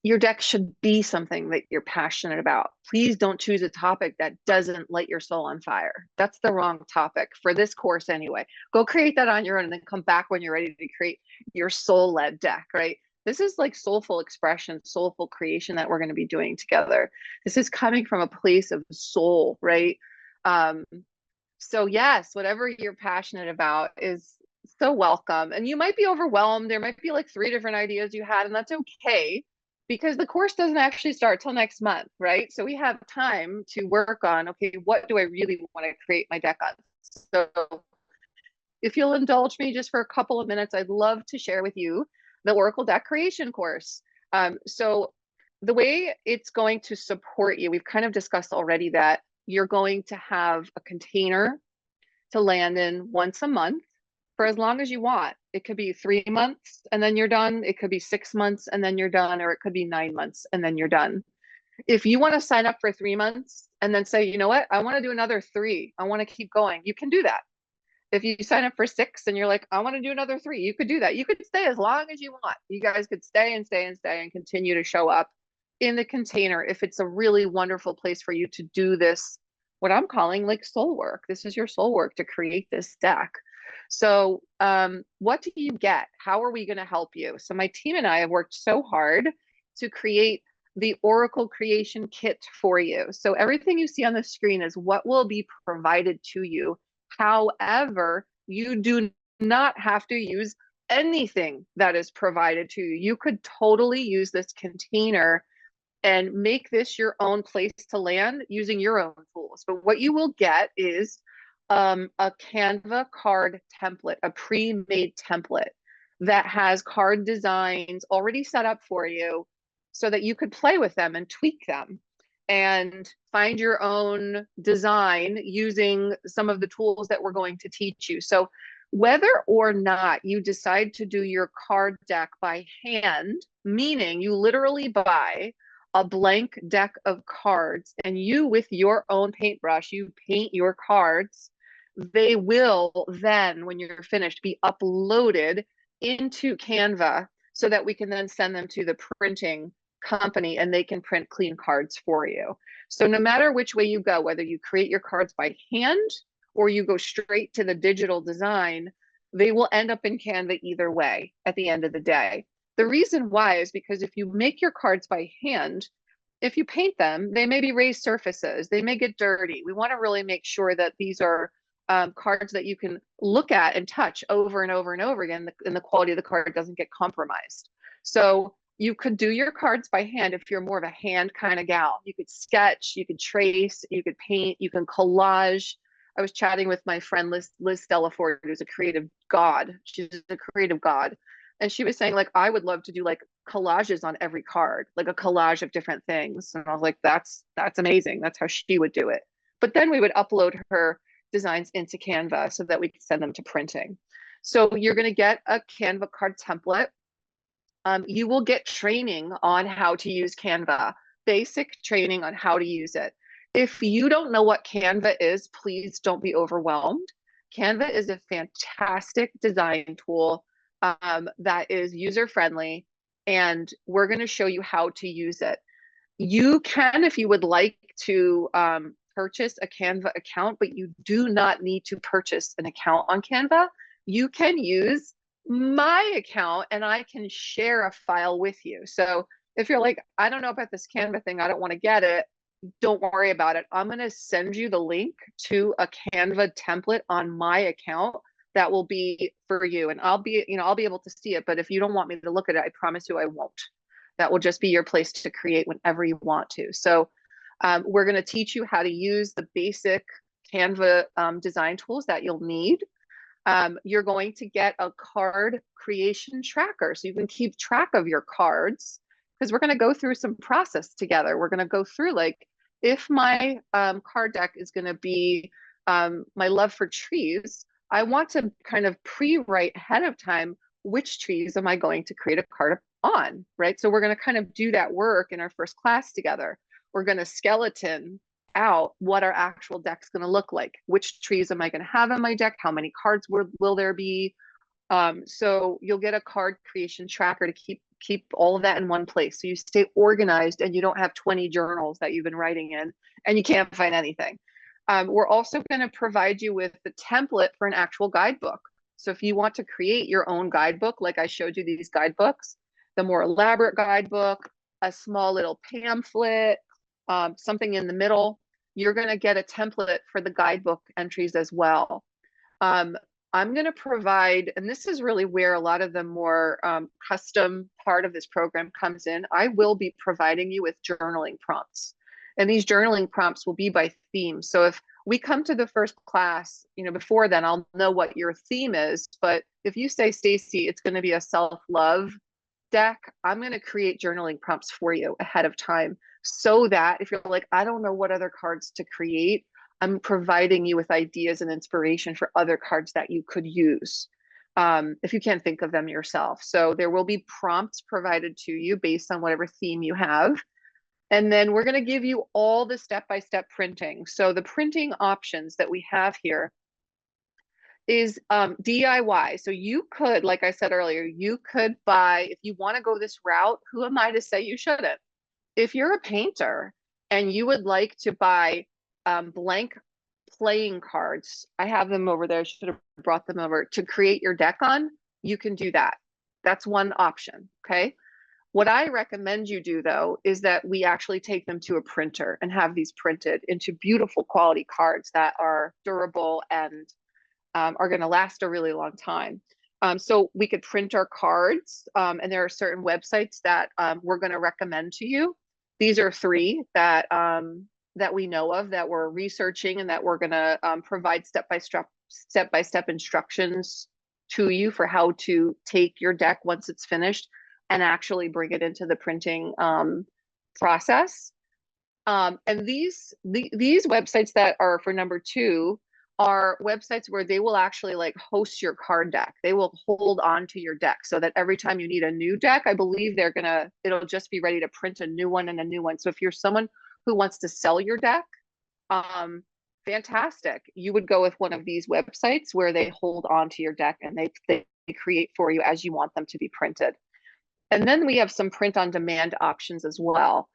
A: Your deck should be something that you're passionate about. Please don't choose a topic that doesn't light your soul on fire. That's the wrong topic for this course anyway. Go create that on your own and then come back when you're ready to create your soul-led deck, right? This is like soulful expression, soulful creation that we're going to be doing together. This is coming from a place of soul, right? So yes, whatever you're passionate about is so welcome. And you might be overwhelmed. There might be like 3 different ideas you had, and that's okay, because the course doesn't actually start till next month, right? So we have time to work on, okay, what do I really want to create my deck on? So if you'll indulge me just for a couple of minutes, I'd love to share with you the Oracle deck creation course. So the way it's going to support you, we've kind of discussed already that you're going to have a container to land in once a month for as long as you want. It could be 3 months and then you're done. It could be 6 months and then you're done, or it could be 9 months and then you're done. If you want to sign up for 3 months and then say, you know what, I want to do another 3, I want to keep going, you can do that. If you sign up for 6 and you're like, I want to do another 3, you could do that. You could stay as long as you want. You guys could stay and stay and stay and continue to show up in the container if it's a really wonderful place for you to do this what I'm calling like soul work. This is your soul work to create this deck. So what do you get? How are we going to help you? So my team and I have worked so hard to create the Oracle creation kit for you. So everything you see on the screen is what will be provided to you. However, you do not have to use anything that is provided to you. You could totally use this container and make this your own place to land using your own tools. But what you will get is a Canva card template, a pre-made template that has card designs already set up for you so that you could play with them and tweak them and find your own design using some of the tools that we're going to teach you. So whether or not you decide to do your card deck by hand, meaning you literally buy a blank deck of cards and you with your own paintbrush, you paint your cards, they will then, when you're finished, be uploaded into Canva so that we can then send them to the printing company and they can print clean cards for you. So no matter which way you go, whether you create your cards by hand or you go straight to the digital design, they will end up in Canva either way at the end of the day. The reason why is because if you make your cards by hand, if you paint them, they may be raised surfaces, they may get dirty. We want to really make sure that these are cards that you can look at and touch over and over and over again, and the quality of the card doesn't get compromised. So you could do your cards by hand if you're more of a hand kind of gal. You could sketch, you could trace, you could paint, you can collage. I was chatting with my friend Liz Stellaford, who's a creative god. She's a creative god. And she was saying, like, I would love to do like collages on every card, like a collage of different things. And I was like, that's amazing. That's how she would do it. But then we would upload her designs into Canva so that we could send them to printing. So you're going to get a Canva card template. You will get training on how to use Canva, basic training on how to use it. If you don't know what Canva is, please don't be overwhelmed. Canva is a fantastic design tool that is user-friendly, and we're going to show you how to use it. You can, if you would like to purchase a Canva account, but you do not need to purchase an account on Canva. You can use my account and I can share a file with you. So if you're like, I don't know about this Canva thing, I don't want to get it, don't worry about it. I'm going to send you the link to a Canva template on my account that will be for you. And I'll be able to see it. But if you don't want me to look at it, I promise you I won't. That will just be your place to create whenever you want to. So we're going to teach you how to use the basic Canva design tools that you'll need. You're going to get a card creation tracker so you can keep track of your cards, because we're going to go through some process together. We're going to go through, like, if my card deck is going to be my love for trees, I want to kind of pre-write ahead of time which trees am I going to create a card on, right? So we're going to kind of do that work in our first class together. We're going to skeleton out what our actual deck's going to look like. Which trees am I going to have in my deck? How many cards will there be? So you'll get a card creation tracker to keep all of that in one place, so you stay organized and you don't have 20 journals that you've been writing in and you can't find anything. We're also going to provide you with the template for an actual guidebook. So if you want to create your own guidebook, like I showed you these guidebooks, the more elaborate guidebook, a small little pamphlet, something in the middle, you're going to get a template for the guidebook entries as well. I'm going to provide, and this is really where a lot of the more custom part of this program comes in. I will be providing you with journaling prompts, and these journaling prompts will be by theme. So if we come to the first class, before then, I'll know what your theme is. But if you say, Stacy, it's going to be a self-love deck, I'm going to create journaling prompts for you ahead of time, so that if you're like, I don't know what other cards to create, I'm providing you with ideas and inspiration for other cards that you could use if you can't think of them yourself. So there will be prompts provided to you based on whatever theme you have. And then we're going to give you all the step-by-step printing. So the printing options that we have here is DIY. So you could, like I said earlier, you could buy, if you want to go this route, who am I to say you shouldn't? If you're a painter and you would like to buy blank playing cards. I have them over there. I should have brought them over to create your deck on. You can do that. That's one option. Okay. What I recommend you do though is that we actually take them to a printer and have these printed into beautiful quality cards that are durable and are going to last a really long time. So we could print our cards, and there are certain websites that we're going to recommend to you. These are 3 that that we know of that we're researching and that we're going to provide step-by-step instructions to you for how to take your deck once it's finished and actually bring it into the printing process. And these websites that are for number 2 are websites where they will actually like host your card deck. They will hold on to your deck so that every time you need a new deck, I believe it'll just be ready to print a new one and a new one. So if you're someone who wants to sell your deck, fantastic. You would go with one of these websites where they hold on to your deck and they create for you as you want them to be printed. And then we have some print on demand options as well.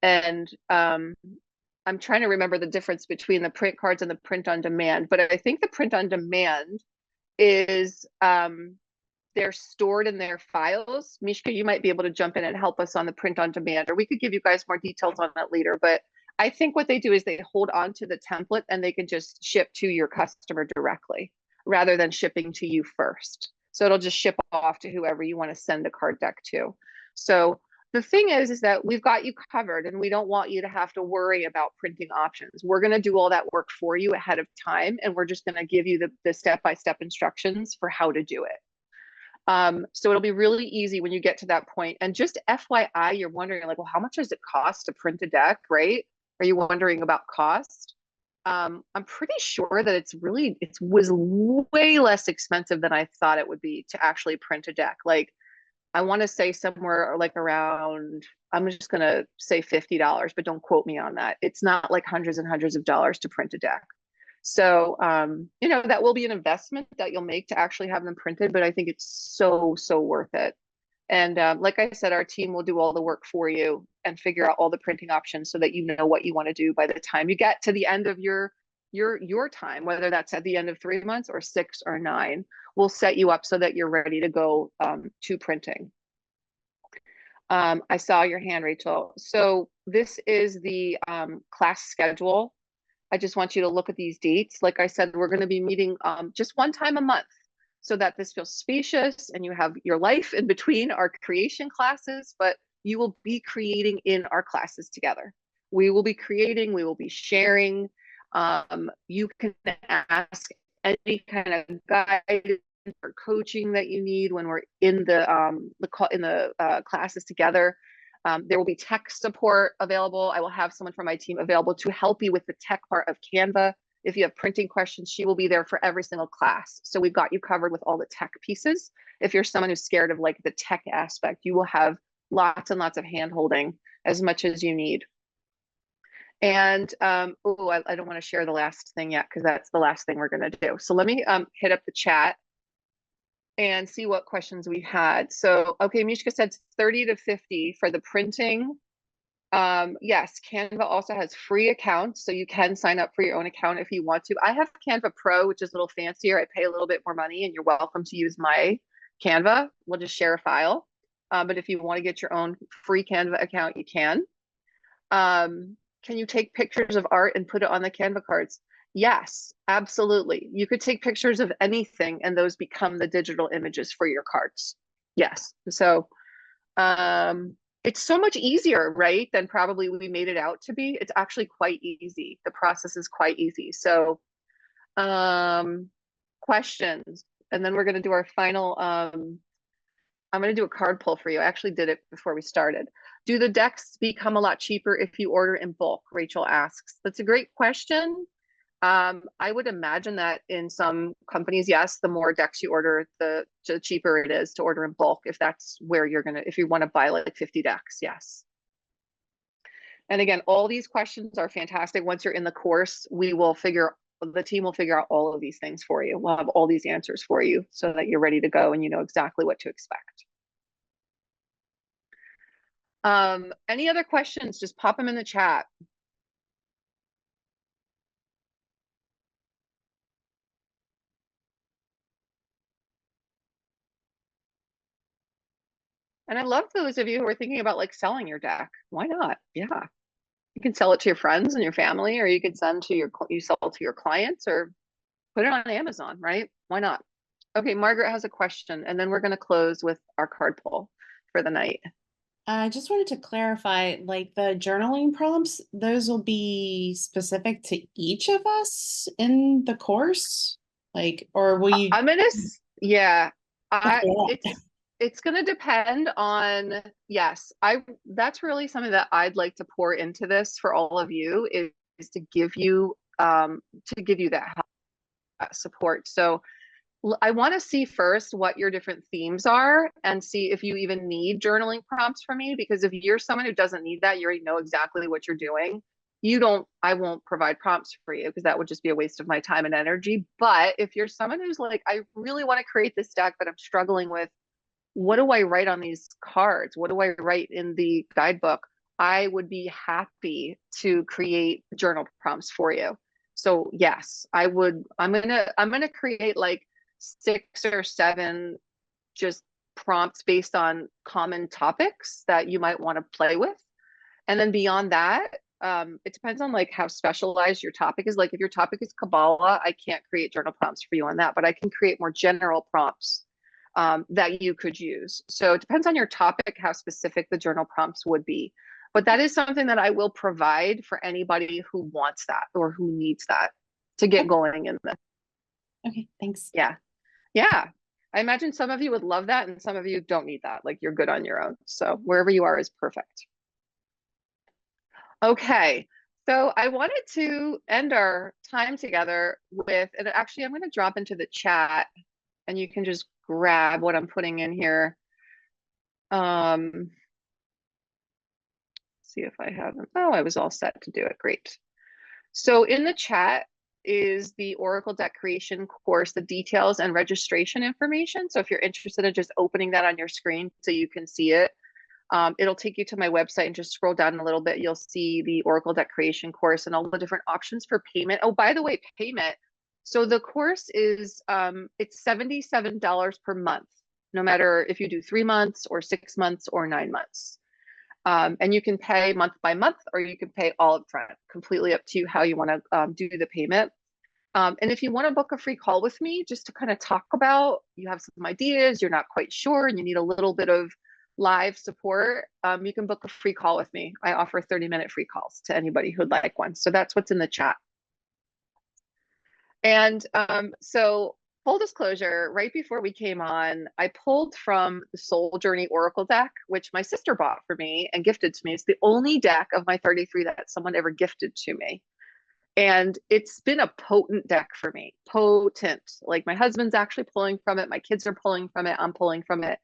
A: And I'm trying to remember the difference between the print cards and the print on demand, but I think the print on demand is they're stored in their files. Mishka, you might be able to jump in and help us on the print on demand, or we could give you guys more details on that later. But I think what they do is they hold on to the template and they can just ship to your customer directly rather than shipping to you first. So it'll just ship off to whoever you want to send the card deck to. So the thing is that we've got you covered and we don't want you to have to worry about printing options. We're going to do all that work for you ahead of time, and we're just going to give you the step-by-step instructions for how to do it. So it'll be really easy when you get to that point. And just FYI, you're wondering like, well, how much does it cost to print a deck, right? Are you wondering about cost? I'm pretty sure that it was way less expensive than I thought it would be to actually print a deck. Like, I want to say somewhere like around, I'm just going to say $50, but don't quote me on that. It's not like hundreds and hundreds of dollars to print a deck. So, you know, that will be an investment that you'll make to actually have them printed, but I think it's so worth it. And like I said, our team will do all the work for you and figure out all the printing options so that you know what you want to do by the time you get to the end of your time, whether that's at the end of 3 months or 6 or 9. We'll set you up so that you're ready to go to printing. I saw your hand, Rachel. So this is the class schedule. I just want you to look at these dates. Like I said, we're going to be meeting just one time a month so that this feels spacious and you have your life in between our creation classes, but you will be creating in our classes together. We will be creating, we will be sharing. You can ask any kind of guidance or coaching that you need when we're in the classes together. There will be tech support available. I will have someone from my team available to help you with the tech part of Canva. If you have printing questions, she will be there for every single class. So we've got you covered with all the tech pieces. If you're someone who's scared of like the tech aspect, you will have lots and lots of hand holding as much as you need. And I don't want to share the last thing yet because that's the last thing we're going to do. So let me hit up the chat and see what questions we had. So, okay, Mishka said 30 to 50 for the printing. Yes, Canva also has free accounts, so you can sign up for your own account if you want to. I have Canva Pro, which is a little fancier. I pay a little bit more money, and you're welcome to use my Canva. We'll just share a file. But if you want to get your own free Canva account, you can. Can you take pictures of art and put it on the Canva cards? Yes, absolutely. You could take pictures of anything and those become the digital images for your cards. Yes. So it's so much easier, right, than probably we made it out to be. It's actually quite easy. The process is quite easy. So questions, and then we're going to do our final I'm going to do a card pull for you. I actually did it before we started. Do the decks become a lot cheaper if you order in bulk? Rachel asks. That's a great question. I would imagine that in some companies, yes, the more decks you order, the cheaper it is to order in bulk. If that's where you're going to, if you want to buy like 50 decks, yes. And again, all these questions are fantastic. Once you're in the course, the team will figure out all of these things for you. We'll have all these answers for you so that you're ready to go and you know exactly what to expect. Any other questions? Just pop them in the chat. And I love those of you who are thinking about like selling your deck. Why not? Yeah. You can sell it to your friends and your family, or you could sell to your clients, or put it on Amazon, right? Why not? Okay, Margaret has a question, and then we're going to close with our card pull for the night.
E: I just wanted to clarify, like the journaling prompts, those will be specific to each of us in the course? Like, or will you?
A: Yeah,
E: Okay.
A: it's going to depend on, yes, that's really something that I'd like to pour into this for all of you, is to give you that support. So I want to see first what your different themes are and see if you even need journaling prompts from me, because if you're someone who doesn't need that, you already know exactly what you're doing. I won't provide prompts for you because that would just be a waste of my time and energy. But if you're someone who's like, I really want to create this deck, but I'm struggling with, what do I write on these cards? What do I write in the guidebook? I would be happy to create journal prompts for you. So yes, I'm gonna create like 6 or 7 just prompts based on common topics that you might want to play with. And then beyond that, it depends on like how specialized your topic is. Like if your topic is Kabbalah, I can't create journal prompts for you on that, but I can create more general prompts that you could use. So it depends on your topic, how specific the journal prompts would be. But that is something that I will provide for anybody who wants that or who needs that to get going in this.
E: Okay, thanks.
A: Yeah. Yeah. I imagine some of you would love that and some of you don't need that. Like you're good on your own. So wherever you are is perfect. Okay. So I wanted to end our time together with, and actually I'm going to drop into the chat and you can just grab what I'm putting in here. See if I haven't. Oh, I was all set to do it. Great. So in the chat is the Oracle deck creation course, the details and registration information. So if you're interested in just opening that on your screen so you can see it, it'll take you to my website, and just scroll down a little bit. You'll see the Oracle deck creation course and all the different options for payment. Oh, by the way, payment. So the course is, it's $77 per month, no matter if you do 3 months or 6 months or 9 months. And you can pay month by month, or you can pay all up front, completely up to you how you want to do the payment. And if you want to book a free call with me, just to kind of talk about, you have some ideas, you're not quite sure, and you need a little bit of live support, you can book a free call with me. I offer 30-minute free calls to anybody who'd like one. So that's what's in the chat. And so full disclosure, right before we came on, I pulled from the Soul Journey Oracle deck, which my sister bought for me and gifted to me. It's the only deck of my 33 that someone ever gifted to me. And it's been a potent deck for me, potent. Like my husband's actually pulling from it. My kids are pulling from it. I'm pulling from it.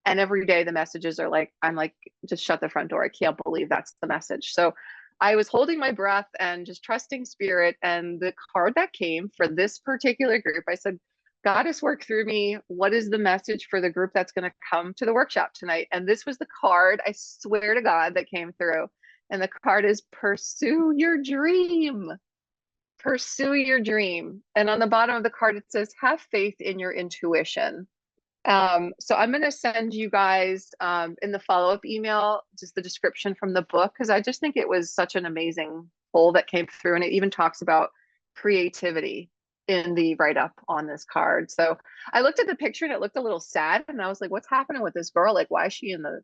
A: And every day the messages are like, I'm like, just shut the front door. I can't believe that's the message. So I was holding my breath and just trusting spirit. And the card that came for this particular group, I said, Goddess, work through me. What is the message for the group that's going to come to the workshop tonight? And this was the card, I swear to God, that came through. And the card is pursue your dream. Pursue your dream. And on the bottom of the card, it says, have faith in your intuition. So I'm going to send you guys in the follow-up email just the description from the book, because I just think it was such an amazing pull that came through. And it even talks about creativity in the write-up on this card. So I looked at the picture and it looked a little sad. And I was like, what's happening with this girl? Like, why is she in the,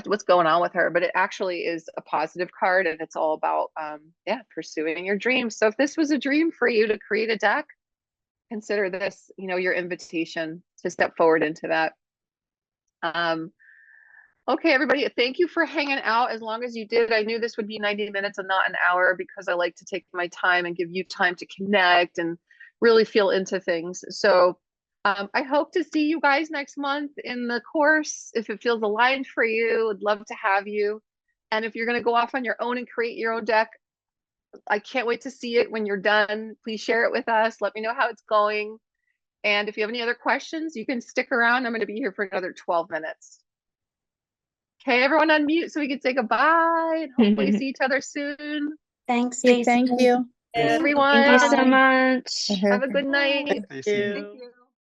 A: what's going on with her? But it actually is a positive card, and it's all about, pursuing your dreams. So if this was a dream for you to create a deck, consider this, your invitation to step forward into that. Okay, everybody, thank you for hanging out as long as you did. I knew this would be 90 minutes and not an hour, because I like to take my time and give you time to connect and really feel into things. So I hope to see you guys next month in the course. If it feels aligned for you, I'd love to have you. And if you're going to go off on your own and create your own deck, I can't wait to see it when you're done. Please share it with us. Let me know how it's going. And if you have any other questions, you can stick around. I'm going to be here for another 12 minutes. Okay, everyone unmute so we can say goodbye and hopefully see each other soon.
G: Thanks, Stacey.
H: Thank you.
A: Everyone.
H: Thank you so much.
A: Have a good night.
C: Thank you.
A: Thank you.